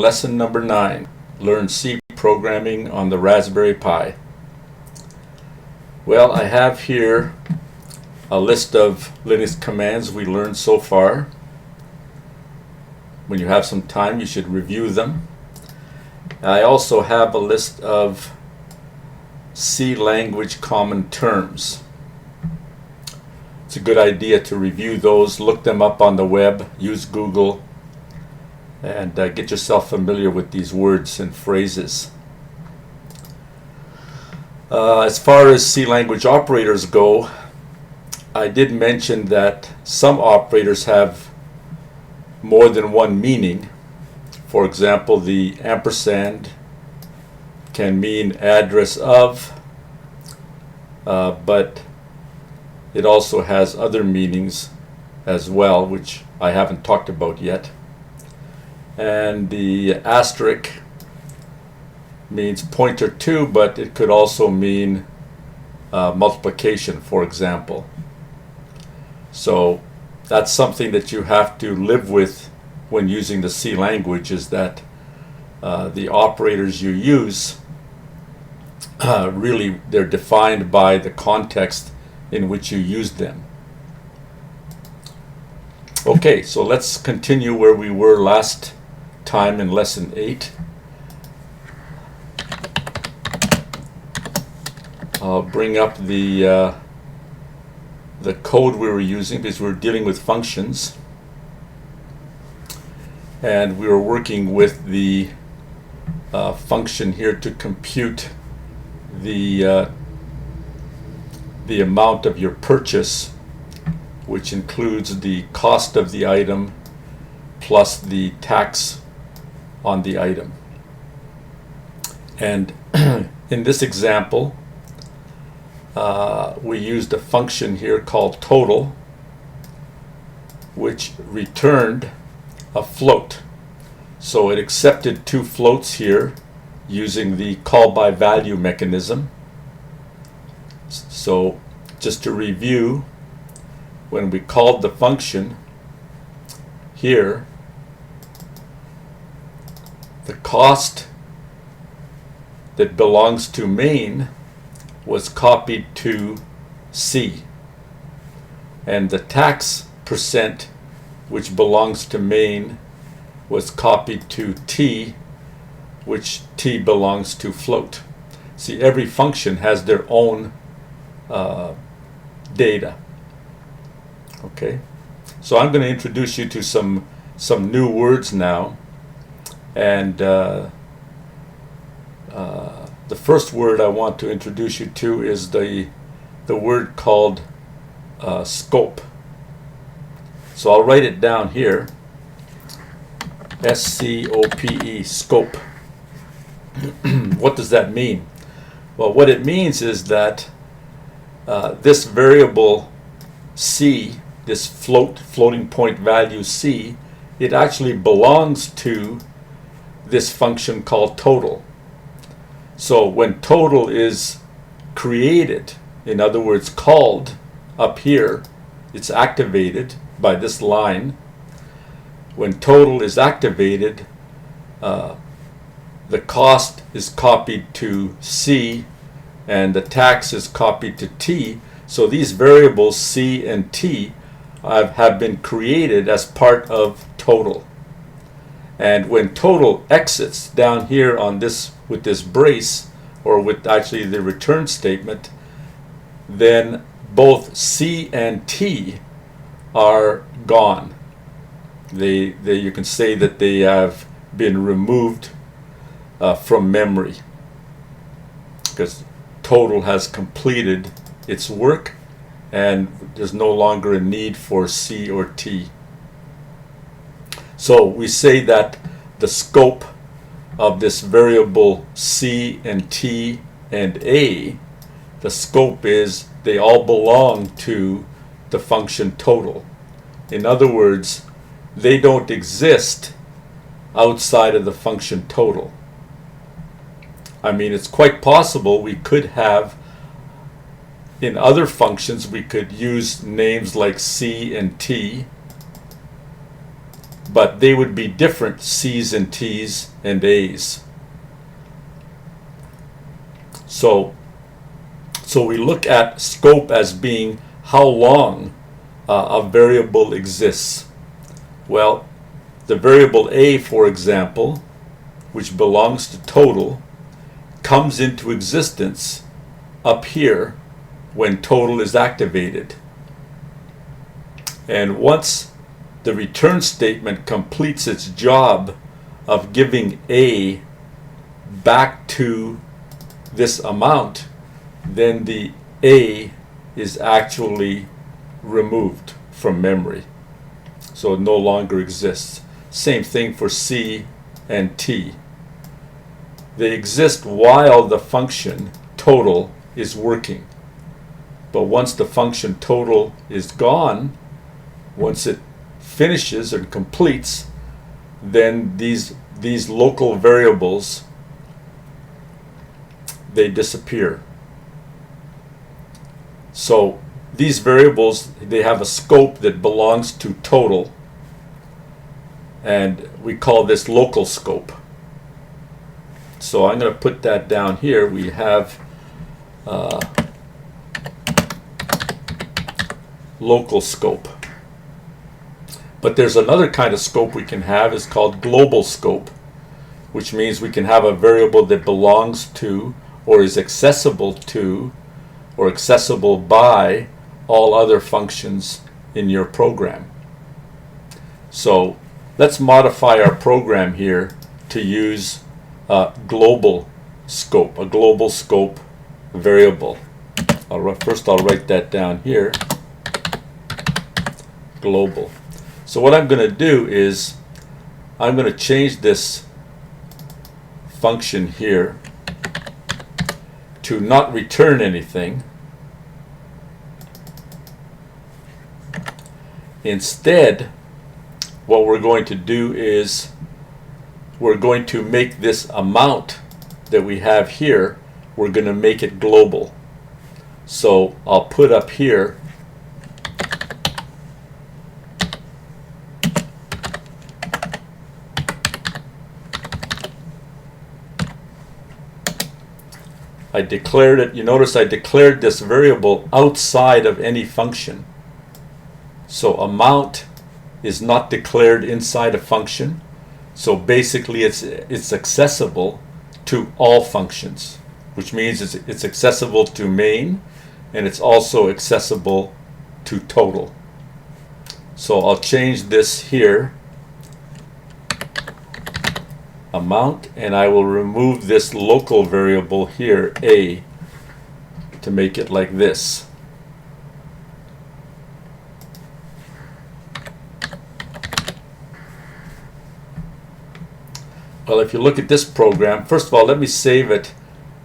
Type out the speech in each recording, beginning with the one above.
lesson number 9. Learn C programming on the Raspberry Pi. Well, I have here a list of Linux commands we learned so far. When you have some time, you should review them. I also have a list of C language common terms. It's a good idea to review those, look them up on the web, use Google, and get yourself familiar with these words and phrases. As far as C language operators go, I did mention that some operators have more than one meaning. For example, the ampersand can mean address of, but it also has other meanings as well, which I haven't talked about yet. And the asterisk means pointer to, but it could also mean multiplication, for example. So that's something that you have to live with when using the C language, is that the operators you use really, they're defined by the context in which you use them. Okay, so let's continue where we were last time in lesson 8. I'll bring up the code we were using, because we were dealing with functions, and we were working with the function here to compute the amount of your purchase, which includes the cost of the item plus the tax on the item. And in this example, we used a function here called total, which returned a float. So it accepted two floats here using the call by value mechanism. So just to review, when we called the function here, the cost that belongs to main was copied to C, and the tax percent, which belongs to main, was copied to T, which T belongs to float. See, every function has their own data. Okay, so I'm going to introduce you to some new words now, and the first word I want to introduce you to is the word called scope. So I'll write it down here. S-C-O-P-E, scope. What does that mean? Well, what it means is that this variable C, this floating point value C, it actually belongs to this function called total. So when total is created, in other words called up here, it's activated by this line. When total is activated, the cost is copied to C and the tax is copied to T. So these variables C and T have been created as part of total. And when total exits down here on this, with this brace, or with actually the return statement, then both C and T are gone. You can say that they have been removed from memory, because total has completed its work and there's no longer a need for C or T. So we say that the scope of this variable C and T and A, the scope is they all belong to the function total. In other words, they don't exist outside of the function total. I mean, it's quite possible we could have, in other functions, we could use names like C and T, but they would be different C's and T's and A's. So we look at scope as being how long a variable exists. Well, the variable A, for example, which belongs to total, comes into existence up here when total is activated. And once the return statement completes its job of giving A back to this amount, then the A is actually removed from memory. So it no longer exists. Same thing for C and T. They exist while the function total is working. But once the function total is gone, once it finishes and completes, then these local variables, they disappear. So these variables, they have a scope that belongs to total, and we call this local scope. So I'm going to put that down here. We have local scope. But there's another kind of scope we can have. It's called global scope, which means we can have a variable that belongs to or is accessible to or accessible by all other functions in your program. So let's modify our program here to use a global scope variable. First I'll write that down here, global. So what I'm going to do is I'm going to change this function here to not return anything. Instead, what we're going to do is we're going to make this amount that we have here, we're going to make it global. So I'll put up here I declared it. You notice I declared this variable outside of any function. So amount is not declared inside a function. So basically it's accessible to all functions, which means it's accessible to main, and it's also accessible to total. So I'll change this here, amount, and I will remove this local variable here, A, to make it like this. Well, if you look at this program, first of all, let me save it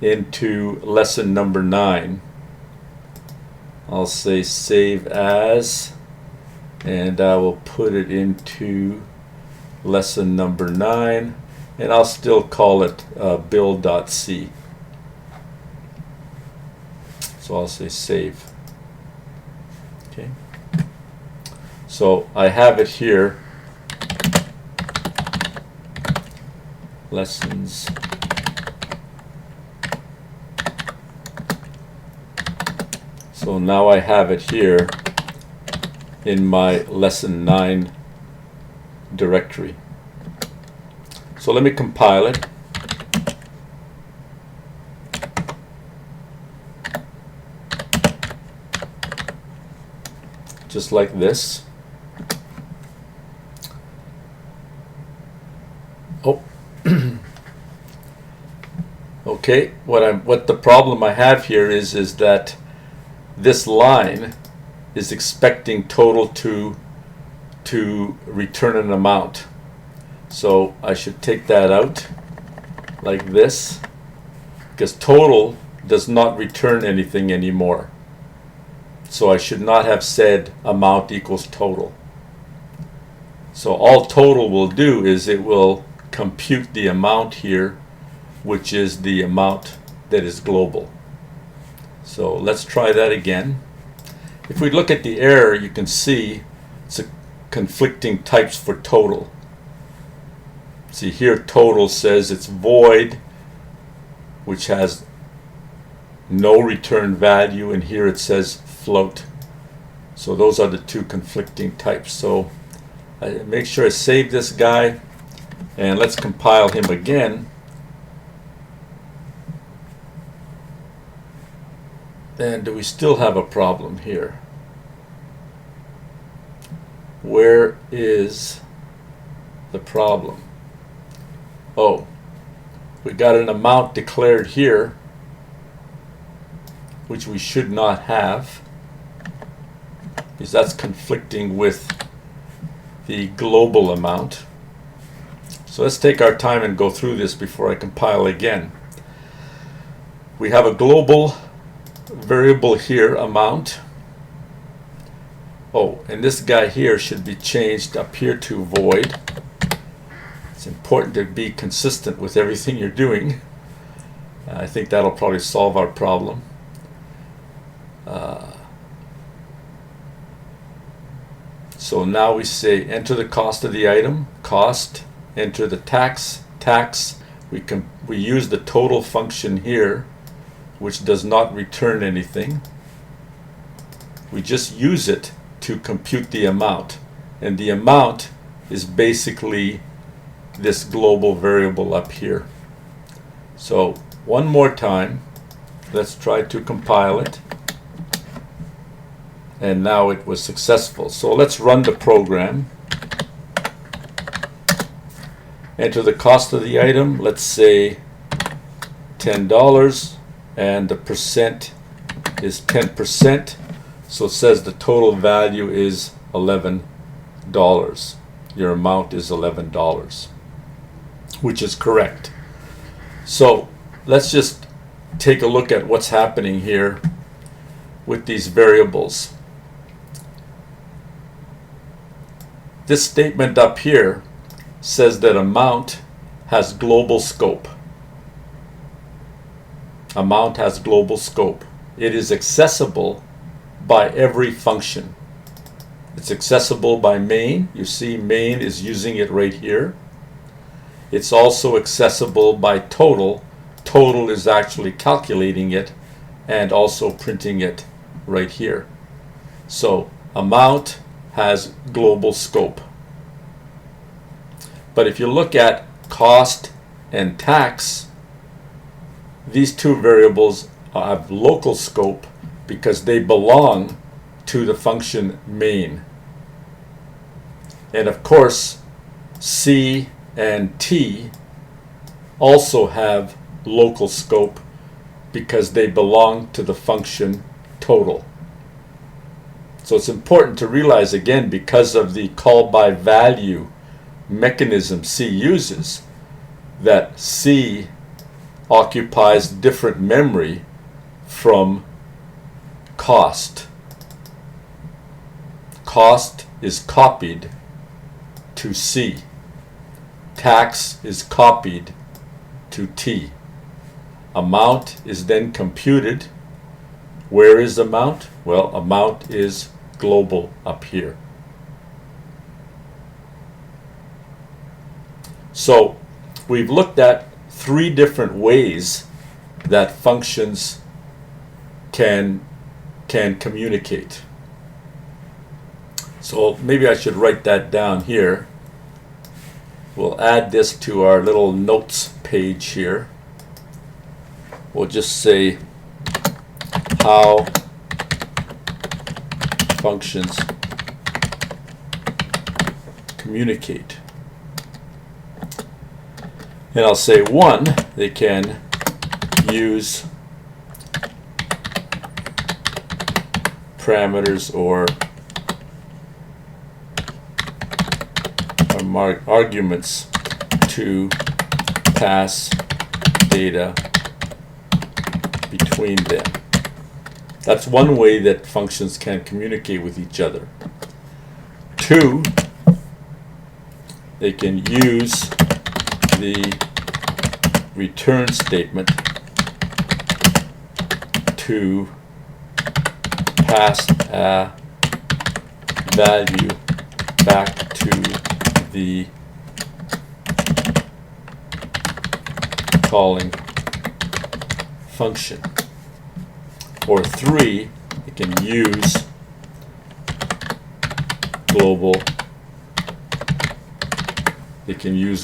into lesson number 9. I'll say save as, and I will put it into lesson number 9, and I'll still call it build.c. So I'll say save. Okay. So I have it here. Lessons. So now I have it here in my lesson 9 directory. So let me compile it. Just like this. Oh. Okay, what the problem I have here is that this line is expecting total to return an amount. So I should take that out like this, because total does not return anything anymore. So I should not have said amount equals total. So all total will do is it will compute the amount here, which is the amount that is global. So let's try that again. If we look at the error, you can see it's a conflicting types for total. See here, total says it's void, which has no return value, and here it says float. So those are the two conflicting types. So I make sure I save this guy, and let's compile him again. And do we still have a problem here? Where is the problem? Oh, we got an amount declared here, which we should not have, because that's conflicting with the global amount. So let's take our time and go through this before I compile again. We have a global variable here, amount. Oh, and this guy here should be changed up here to void. It's important to be consistent with everything you're doing. I think that'll probably solve our problem. So now we say enter the cost of the item, cost, enter the tax, tax. We use the total function here, which does not return anything. We just use it to compute the amount, and the amount is basically this global variable up here. So one more time, let's try to compile it, and now it was successful. So let's run the program. Enter the cost of the item, let's say $10, and the percent is 10%. So it says the total value is $11. Your amount is $11, which is correct. So let's just take a look at what's happening here with these variables. This statement up here says that amount has global scope. Amount has global scope. It is accessible by every function. It's accessible by main. You see main is using it right here. It's also accessible by total. Total is actually calculating it and also printing it right here. So amount has global scope. But if you look at cost and tax, these two variables have local scope because they belong to the function main. And of course, C and T also have local scope because they belong to the function total. So it's important to realize, again, because of the call by value mechanism C uses, that C occupies different memory from cost. Cost is copied to C. Tax is copied to T. Amount is then computed. Where is amount? Well, amount is global up here. So we've looked at three different ways that functions can communicate. So maybe I should write that down here. We'll add this to our little notes page here. We'll just say how functions communicate. And I'll say 1, they can use parameters or arguments to pass data between them. That's one way that functions can communicate with each other. 2, they can use the return statement to pass a value back to the calling function. Or 3, it can use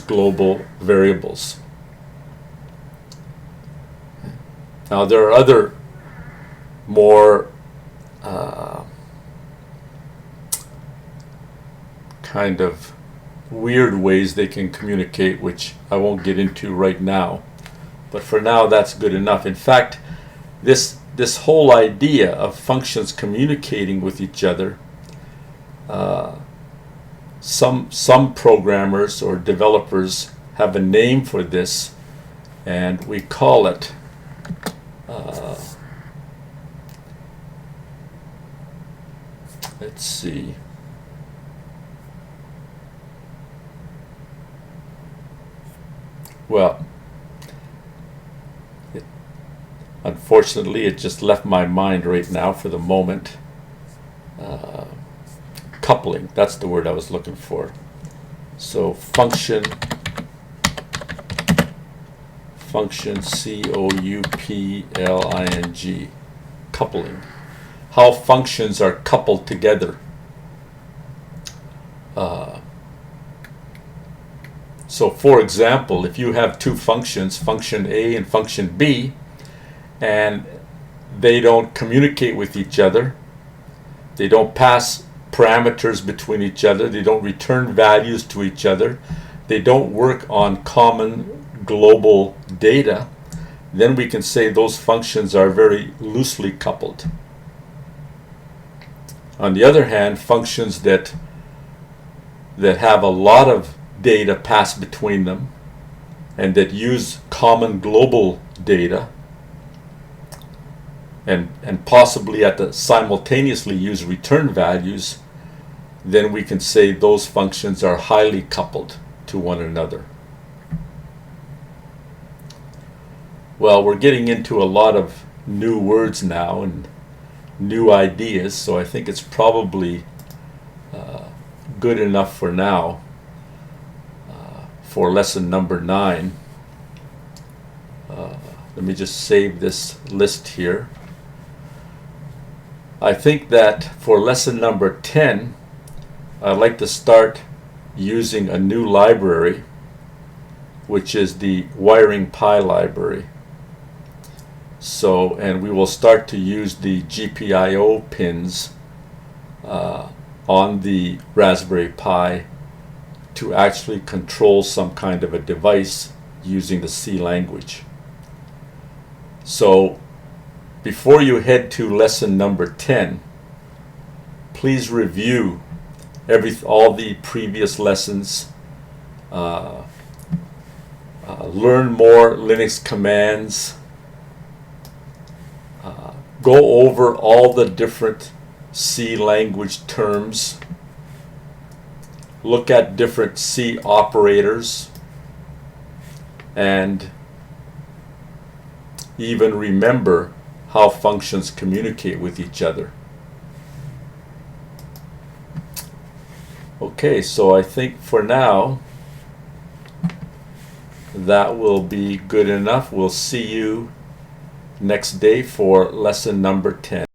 global variables. Now there are other more kind of weird ways they can communicate, which I won't get into right now. But for now, that's good enough. In fact, this whole idea of functions communicating with each other, some programmers or developers have a name for this, and we call it let's see. Well, unfortunately, it just left my mind right now for the moment. Coupling, that's the word I was looking for. So function coupling, coupling. How functions are coupled together. So for example, if you have two functions, function A and function B, and they don't communicate with each other, they don't pass parameters between each other, they don't return values to each other, they don't work on common global data, then we can say those functions are very loosely coupled. On the other hand, functions that have a lot of data passed between them and that use common global data and possibly simultaneously use return values, then we can say those functions are highly coupled to one another. Well, we're getting into a lot of new words now and new ideas, so I think it's probably good enough for now for lesson number 9. Let me just save this list here. I think that for lesson number 10, I'd like to start using a new library, which is the Wiring Pi library. So, and we will start to use the GPIO pins on the Raspberry Pi to actually control some kind of a device using the C language. So, before you head to lesson number 10, please review all the previous lessons, learn more Linux commands, go over all the different C language terms, look at different C operators, and even remember how functions communicate with each other. Okay, so I think for now that will be good enough. We'll see you next day for lesson number 10.